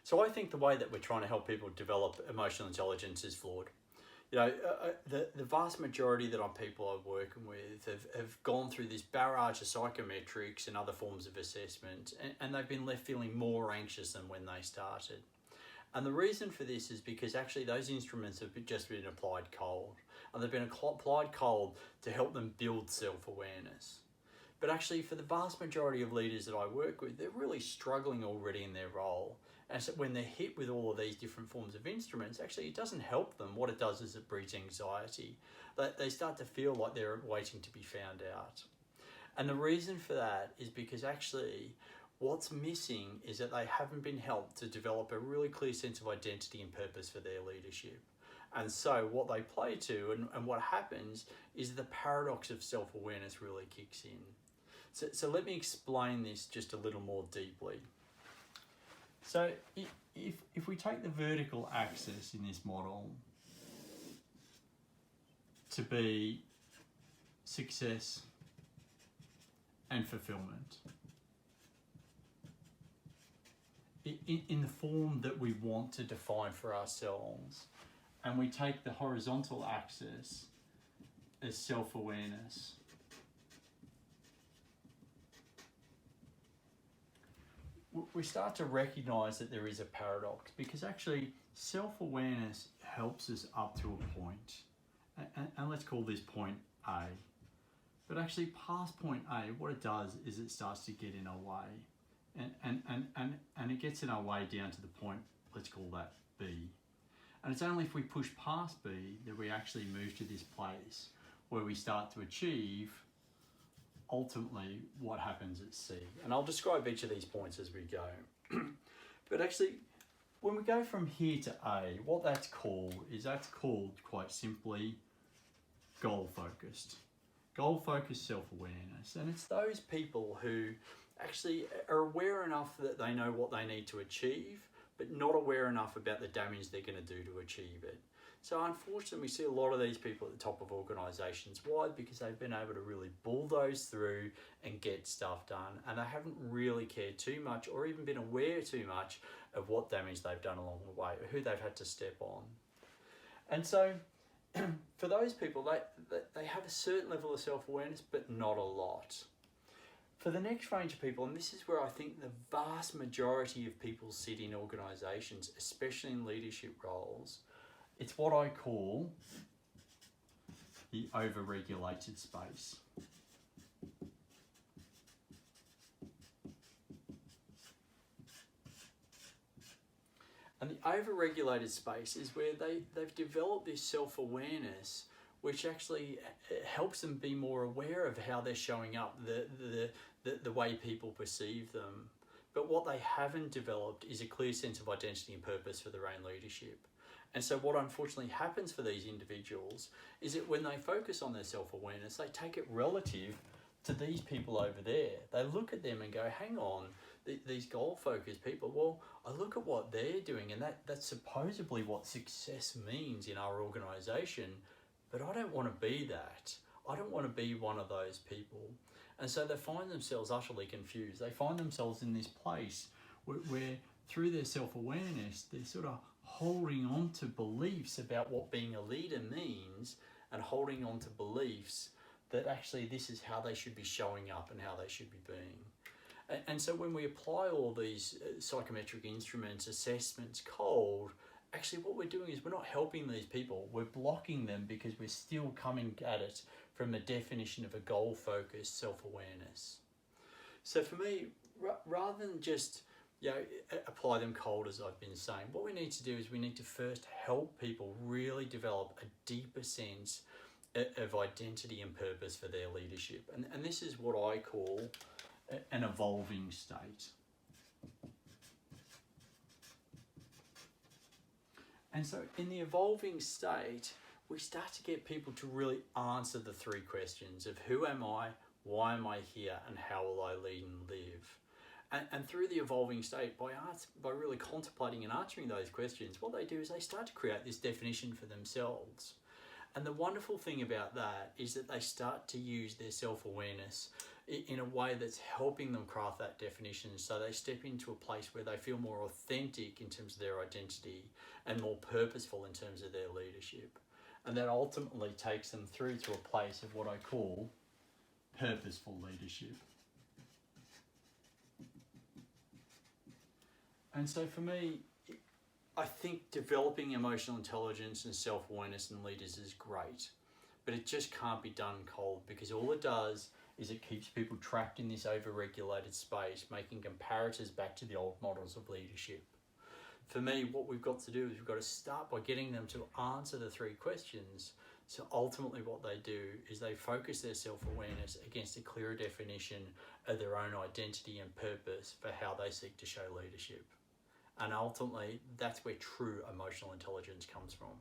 So I think the way that we're trying to help people develop emotional intelligence is flawed. The vast majority that people I'm working with have gone through this barrage of psychometrics and other forms of assessment, and they've been left feeling more anxious than when they started. And the reason for this is because actually those instruments have just been applied cold, and they've been applied cold to help them build self-awareness. But actually, for the vast majority of leaders that I work with, they're really struggling already in their role. And so when they're hit with all of these different forms of instruments, actually it doesn't help them. What it does is it breeds anxiety. They start to feel like they're waiting to be found out. And the reason for that is because actually what's missing is that they haven't been helped to develop a really clear sense of identity and purpose for their leadership. And so what they play to and what happens is the paradox of self-awareness really kicks in. So let me explain this just a little more deeply. So if we take the vertical axis in this model to be success and fulfillment, in the form that we want to define for ourselves, and we take the horizontal axis as self-awareness, we start to recognize that there is a paradox, because actually self-awareness helps us up to a point, and let's call this point A. But actually past point A, what it does is it starts to get in our way, and it gets in our way down to the point, let's call that B. And it's only if we push past B that we actually move to this place where we start to achieve ultimately what happens at C. And I'll describe each of these points as we go. But actually, when we go from here to A, what that's called quite simply goal-focused. Goal-focused self-awareness. And it's those people who actually are aware enough that they know what they need to achieve, but not aware enough about the damage they're going to do to achieve it. So unfortunately, we see a lot of these people at the top of organisations. Why? Because they've been able to really bulldoze through and get stuff done, and they haven't really cared too much or even been aware too much of what damage they've done along the way, or who they've had to step on. And so for those people, they have a certain level of self-awareness, but not a lot. For the next range of people, and this is where I think the vast majority of people sit in organisations, especially in leadership roles, it's what I call the over-regulated space. And the over-regulated space is where they've developed this self-awareness, which actually helps them be more aware of how they're showing up, the way people perceive them. But what they haven't developed is a clear sense of identity and purpose for their own leadership. And so what unfortunately happens for these individuals is that when they focus on their self-awareness, they take it relative to these people over there. They look at them and go, hang on, these goal-focused people, well, I look at what they're doing, and that's supposedly what success means in our organisation, but I don't want to be that. I don't want to be one of those people. And so they find themselves utterly confused. They find themselves in this place where through their self-awareness, they're sort of holding on to beliefs about what being a leader means, and holding on to beliefs that actually this is how they should be showing up and how they should be being. And so when we apply all these psychometric instruments, assessments, cold, actually what we're doing is we're not helping these people, we're blocking them, because we're still coming at it from a definition of a goal-focused self-awareness. So for me, rather than just apply them cold, as I've been saying, what we need to do is we need to first help people really develop a deeper sense of identity and purpose for their leadership. And this is what I call an evolving state. And so in the evolving state, we start to get people to really answer the three questions of who am I, why am I here, and how will I lead and live? And through the evolving state, by really contemplating and answering those questions, what they do is they start to create this definition for themselves. And the wonderful thing about that is that they start to use their self-awareness in a way that's helping them craft that definition, so they step into a place where they feel more authentic in terms of their identity and more purposeful in terms of their leadership. And that ultimately takes them through to a place of what I call purposeful leadership. And so for me, I think developing emotional intelligence and self-awareness in leaders is great, but it just can't be done cold, because all it does is it keeps people trapped in this over-regulated space, making comparators back to the old models of leadership. For me, what we've got to do is we've got to start by getting them to answer the 3 questions. So ultimately what they do is they focus their self-awareness against a clearer definition of their own identity and purpose for how they seek to show leadership. And ultimately, that's where true emotional intelligence comes from.